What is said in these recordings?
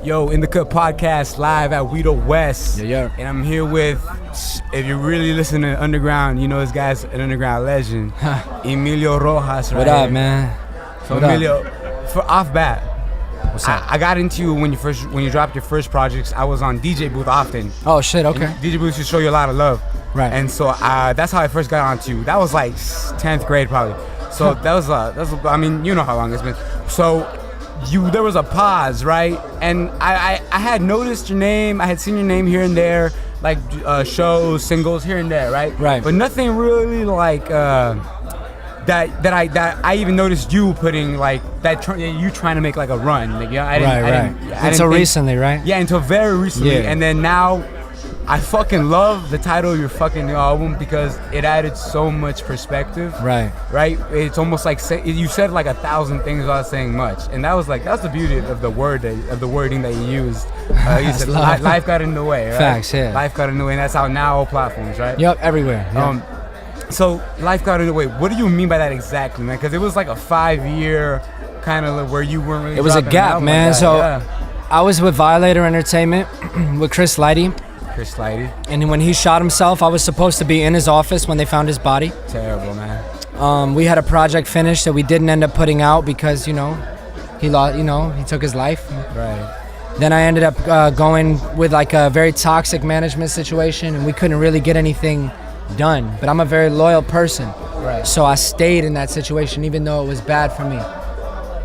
Yo, In the Cut podcast live at Weedo West. Yeah. And I'm here with, if you're really listening to Underground, you know this guy's an Underground legend, Emilio Rojas. Right What up, here. man? So What Emilio, for off bat, What's up? I got into you when you dropped your first projects. I was on DJ booth often. Oh shit, okay. And DJ booth should show you a lot of love. Right. And so that's how I first got onto you. That was like 10th grade probably. So that was I mean, you know how long it's been. So there was a pause, right? And I had noticed your name. I had seen your name here and there, like shows, singles here and there, right? Right. But nothing really like that I even noticed you putting like that. You trying to make like a run, like, I didn't Until recently, right? Yeah, until very recently. Yeah. And then now, I fucking love the title of your fucking new album because it added so much perspective. Right. Right? It's almost like you said like 1,000 things without saying much, and that's the beauty of the wording that you used. You said life got in the way. Right? Facts, yeah. Life got in the way, and that's out now all platforms, right? Yep, everywhere. Yep. So life got in the way. What do you mean by that exactly, man? Because it was like a 5-year kind of where you weren't really. It was a gap, man. So I was with Violator Entertainment with Chris Lighty. And when he shot himself, I was supposed to be in his office when they found his body. Terrible, man. We had a project finished that we didn't end up putting out because he took his life. Right. Then I ended up going with like a very toxic management situation, and we couldn't really get anything done. But I'm a very loyal person, right? So I stayed in that situation even though it was bad for me.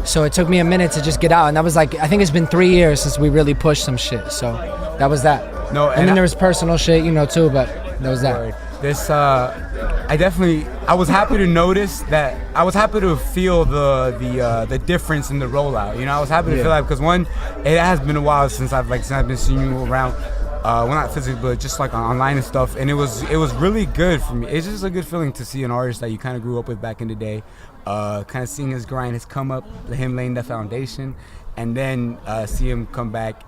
So it took me a minute to just get out, and that was like, I think it's been 3 years since we really pushed some shit. So that was that. No, and then there was personal shit, too, but that was that. This, I was happy to notice that. I was happy to feel the difference in the rollout. I was happy to feel that because one, it has been a while since I've been seeing you around. Well, not physically, but just like online and stuff. And it was really good for me. It's just a good feeling to see an artist that you kind of grew up with back in the day, kind of seeing his grind, his come up, him laying that foundation, and then see him come back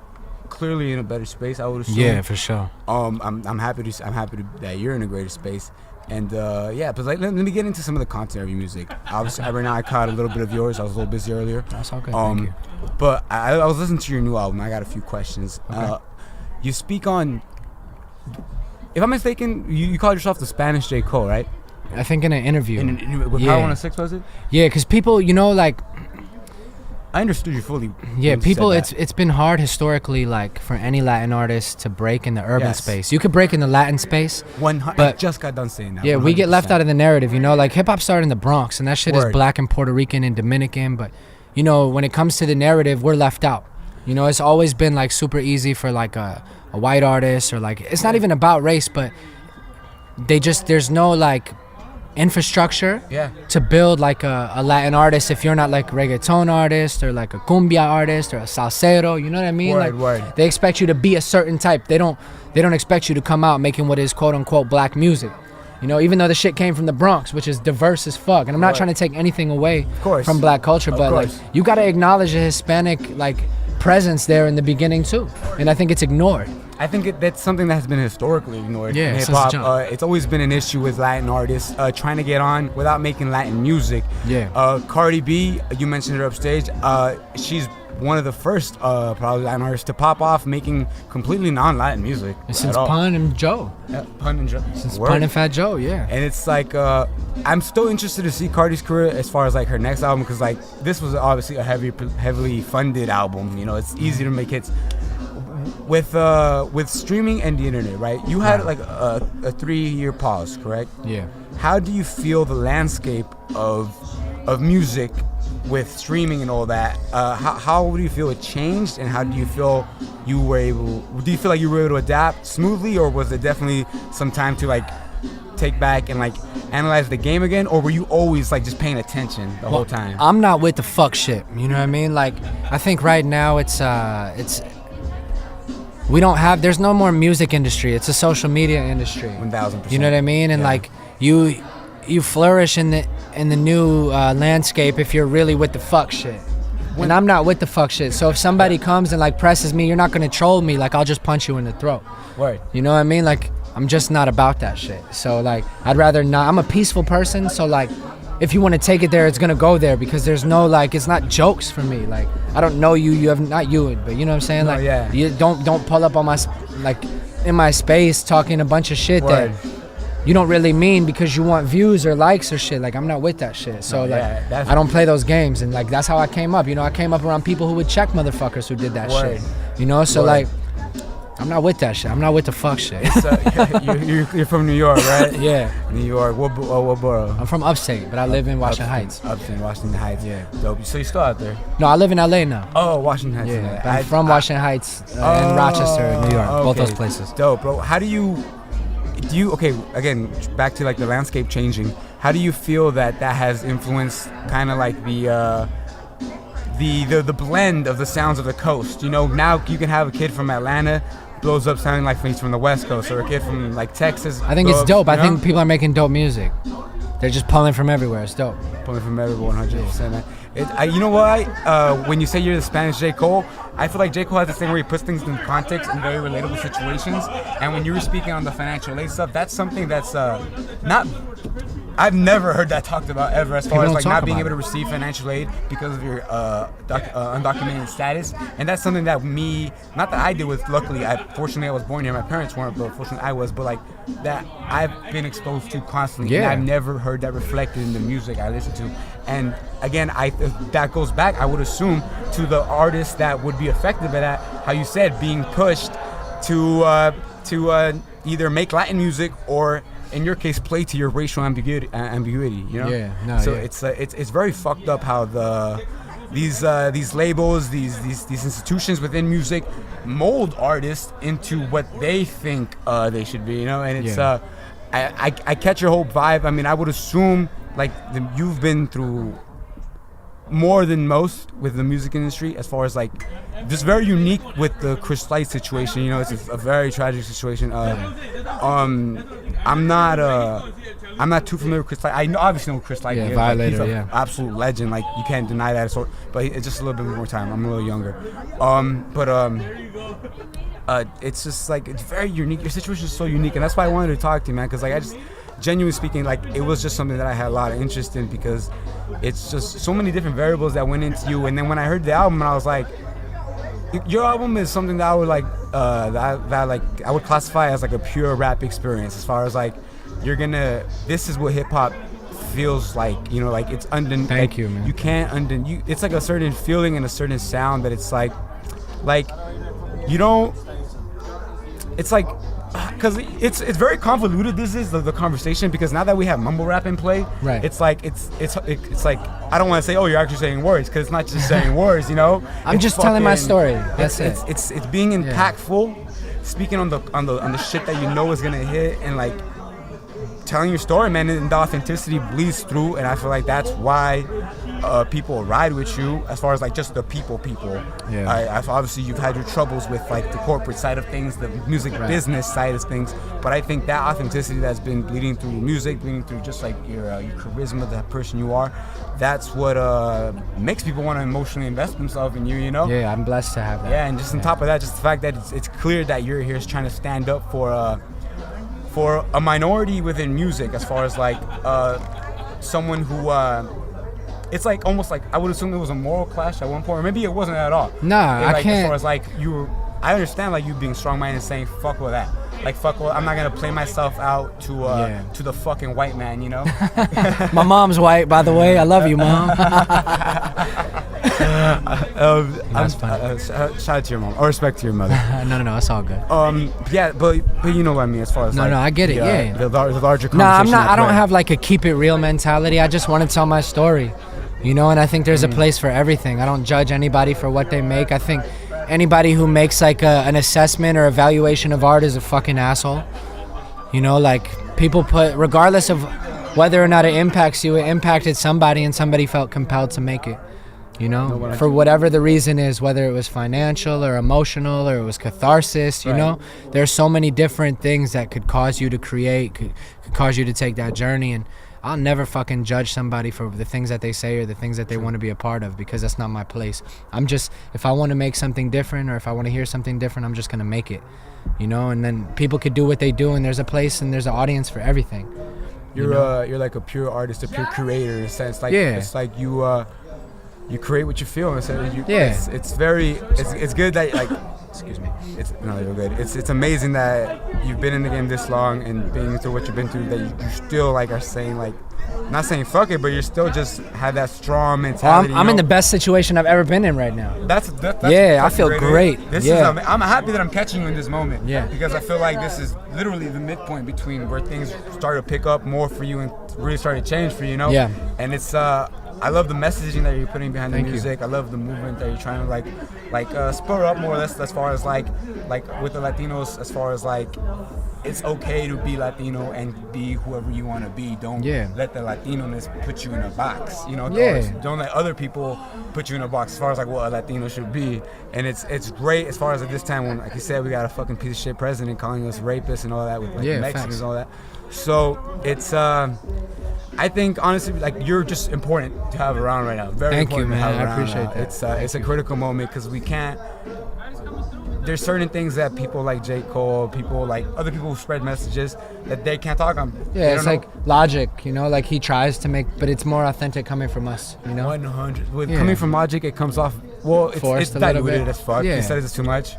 clearly in a better space, I would assume. Yeah, for sure. I'm happy that you're in a greater space. And but let me get into some of the content of your music. Obviously, right now I caught a little bit of yours. I was a little busy earlier. That's okay. Thank you. But I was listening to your new album. I got a few questions. Okay. You speak on, if I'm mistaken, you called yourself the Spanish J. Cole, right? I think in an interview. With Power 106, was it? Yeah, because people, I understood you fully. Yeah, people, it's been hard historically, like, for any Latin artist to break in the urban space. You could break in the Latin space. I just got done saying that. Yeah, 100%. We get left out of the narrative, like hip-hop started in the Bronx, and that shit is black and Puerto Rican and Dominican, but, when it comes to the narrative, we're left out. It's always been, like, super easy for, like, a white artist, or, like, it's not even about race, but there's no, like, infrastructure to build like a Latin artist if you're not like a reggaeton artist or like a cumbia artist or a salsero, you know what I mean? Word. They expect you to be a certain type. They don't expect you to come out making what is quote unquote black music. Even though the shit came from the Bronx, which is diverse as fuck. And I'm not trying to take anything away from black culture, but like you gotta acknowledge a Hispanic like presence there in the beginning too. And I think it's ignored. I think that's something that has been historically ignored in hip-hop. It's always been an issue with Latin artists trying to get on without making Latin music. Yeah. Cardi B, you mentioned her upstage. She's one of the first probably Latin artists to pop off making completely non-Latin music. Since Pun and Joe. Yeah, Pun and Joe. Since Pun and Fat Joe, yeah. And it's like, I'm still interested to see Cardi's career as far as like her next album, because like this was obviously a heavily funded album. It's easy to make hits. With streaming and the internet, right? You had like a 3-year pause, correct? Yeah. How do you feel the landscape of music with streaming and all that? How do you feel it changed, and how do you feel you were able? Do you feel like you were able to adapt smoothly, or was it definitely some time to like take back and like analyze the game again, or were you always like just paying attention the whole time? I'm not with the fuck shit. You know what I mean? Like I think right now it's. There's no more music industry. It's a social media industry. 1,000%. You know what I mean? And like you flourish in the new landscape if you're really with the fuck shit. And I'm not with the fuck shit. So if somebody comes and like presses me, you're not gonna troll me. Like I'll just punch you in the throat. Word. You know what I mean? Like I'm just not about that shit. So like I'd rather not. I'm a peaceful person. So like if you want to take it there, it's gonna go there, because there's no like, it's not jokes for me. Like, I don't know you, you have not you, but you know what I'm saying? Like, you don't pull up on my like in my space talking a bunch of shit that you don't really mean because you want views or likes or shit. Like, I'm not with that shit. So I don't play those games, and like that's how I came up. You know, I came up around people who would check motherfuckers who did that shit. You know, so like, I'm not with that shit. I'm not with the fuck shit. You're from New York, right? Yeah. New York. What borough? I'm from upstate, but I live in Washington Heights. Upstate, Washington Heights. Yeah. Dope. So you still out there? No, I live in LA now. Oh, Washington Heights. Yeah. I'm from Washington Heights and Rochester, New York. Both those places. Dope, bro. How do you okay, again, back to like the landscape changing. How do you feel that has influenced kind of like the blend of the sounds of the coast? You know, now you can have a kid from Atlanta blows up sounding like he's from the West Coast, or a kid from like Texas. I think it's dope. I think people are making dope music. They're just pulling from everywhere. It's dope. Pulling from everywhere, 100%. Man. You know what? When you say you're the Spanish J. Cole, I feel like J. Cole has this thing where he puts things in context in very relatable situations. And when you were speaking on the financial aid stuff, that's something that's not. I've never heard that talked about ever, as far as like not being able to receive financial aid because of your undocumented status. And that's something that not that I deal with, luckily, fortunately I was born here, my parents weren't, but fortunately I was, but like that I've been exposed to constantly. And I've never heard that reflected in the music I listen to. And again, that goes back, I would assume, to the artists that would be affected by that, how you said, being pushed to either make Latin music or, in your case, play to your racial ambiguity, you know? It's very fucked up how these labels, these institutions within music mold artists into what they think they should be, you know? And it's I catch your whole vibe. I mean, I would assume like you've been through more than most with the music industry, as far as like just very unique with the Chris Light situation. You know, it's a very tragic situation. I'm not too familiar with Chris Light. I obviously know Chris Light. Violator, he's an absolute legend. Like, you can't deny that. But it's just a little bit more time. I'm a little younger. It's just like, it's very unique. Your situation is so unique, and that's why I wanted to talk to you, man. Because like, I just, genuinely speaking, like, it was just something that I had a lot of interest in, because it's just so many different variables that went into you. And then when I heard the album, I was like, your album is something that I would like, I would classify as like a pure rap experience, as far as like, this is what hip hop feels like, you know, like it's Thank you, man. You can't it's like a certain feeling and a certain sound that it's like you don't, it's like, because it's very convoluted. This is the conversation, because now that we have mumble rap in play, right? It's like it's like, I don't want to say, oh, you're actually saying words, because it's not just saying words, you know. I'm just telling my story. That's it. It's being impactful, speaking on the shit that you know is gonna hit, and like telling your story, man. And the authenticity bleeds through, and I feel like that's why people ride with you, as far as like just the people. Yeah. Obviously you've had your troubles with like the corporate side of things, the music business side of things, but I think that authenticity that's been bleeding through music, bleeding through just like your charisma, the person you are, that's what makes people want to emotionally invest themselves in you, you know? Yeah, I'm blessed to have that. Yeah, and just on top of that, just the fact that it's clear that you're here trying to stand up for a minority within music, as far as like someone who it's like almost like, I would assume it was a moral clash at one point, or maybe it wasn't at all. Nah, like, I can't. As far as like I understand like you being strong-minded and saying fuck all that. Like, fuck all, I'm not gonna play myself out to the fucking white man, you know. My mom's white, by the way. I love you, mom. That's funny. Shout out to your mom, or respect to your mother. No, it's all good. Yeah, but you know what I mean, as far as no, I get it. The larger conversation. No, I'm not. I don't have like a keep it real mentality. I just want to tell my story, you know. And I think there's a place for everything. I don't judge anybody for what they make. I think anybody who makes like an assessment or evaluation of art is a fucking asshole. You know, like, people put, regardless of whether or not it impacts you, it impacted somebody, and somebody felt compelled to make it. You know, for whatever the reason is, whether it was financial or emotional or it was catharsis, you know, there's so many different things that could cause you to create, could cause you to take that journey. And I'll never fucking judge somebody for the things that they say or the things that they want to be a part of, because that's not my place. I'm just, if I want to make something different, or if I want to hear something different, I'm just going to make it, you know. And then people could do what they do, and there's a place and there's an audience for everything. you're like a pure artist, a pure creator in a sense. Like it's like you create what you feel, and so it's good that like. Excuse me. You're good. It's amazing that you've been in the game this long and being through what you've been through, that you still like are saying like, not saying fuck it, but you're still just have that strong mentality. I'm in the best situation I've ever been in right now. That's I feel great. I'm happy that I'm catching you in this moment. Yeah. Because I feel like this is literally the midpoint between where things start to pick up more for you and really start to change for you, you know? Yeah. And it's I love the messaging that you're putting behind the music. I love the movement that you're trying to spur up more or less as far as like with the Latinos, as far as like it's okay to be Latino and be whoever you want to be. Don't let the Latino-ness put you in a box, you know? Don't let other people put you in a box as far as like what a Latino should be. And it's great as far as at this time when, like you said, we got a fucking piece of shit president calling us rapists and all that with like Mexicans and all that. So it's I think honestly, like you're just important to have around right now. Very Thank you, important man. to have I appreciate that. It's a critical moment because we can't. There's certain things that people like J. Cole, people like other people who spread messages that they can't talk on. Yeah, it's like Logic, you know, like he tries to make, but it's more authentic coming from us, you know. 100. Coming from Logic, it comes off it's diluted as fuck. He says it's too much.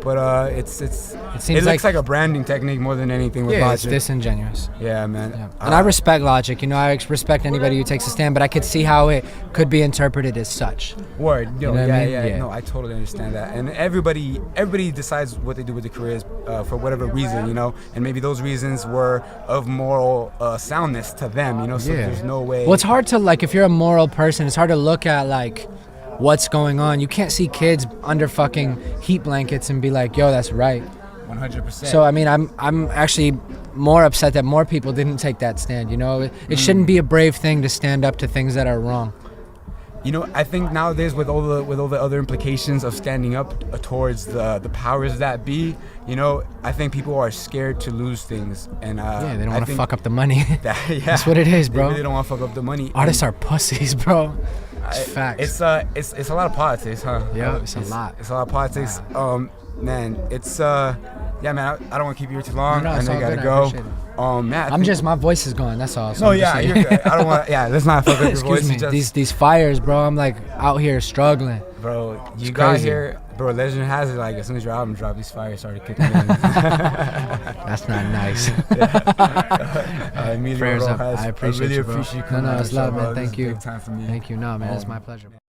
But it looks like a branding technique more than anything with Logic. It's disingenuous. Yeah, man. Yeah. And I respect Logic. You know, I respect anybody who takes a stand, but I could see how it could be interpreted as such. Word. You know what I mean? Yeah. No, I totally understand that. And everybody decides what they do with their careers for whatever reason, you know. And maybe those reasons were of moral soundness to them, you know. So there's no way. Well, it's hard to like if you're a moral person. It's hard to look at like what's going on. You can't see kids under fucking heat blankets and be like, yo, that's right. 100%. So I mean, I'm actually more upset that more people didn't take that stand, you know. It shouldn't be a brave thing to stand up to things that are wrong. You know, I think nowadays with all the other implications of standing up towards the powers that be, you know, I think people are scared to lose things, and they don't want to fuck up the money. That's what it is, bro. They really don't want to fuck up the money. Artists are pussies, bro. It's facts. It's a lot of politics, huh? Yeah, it's a lot. It's a lot of politics. Man, it's man, I don't want to keep you here too long. No, I know you gotta go. Man, my voice is gone. That's all. So you're good. I don't want. Let's not fuck up your voice. Excuse me. These fires, bro. I'm like out here struggling. Bro, you got here. Bro, legend has it like as soon as your album dropped, these fires started kicking in. That's not nice. Emilio Rojas, I appreciate really you, bro. appreciate you coming. No, it's love, man. Thank you. Big time for me. Thank you. No, man, it's my pleasure.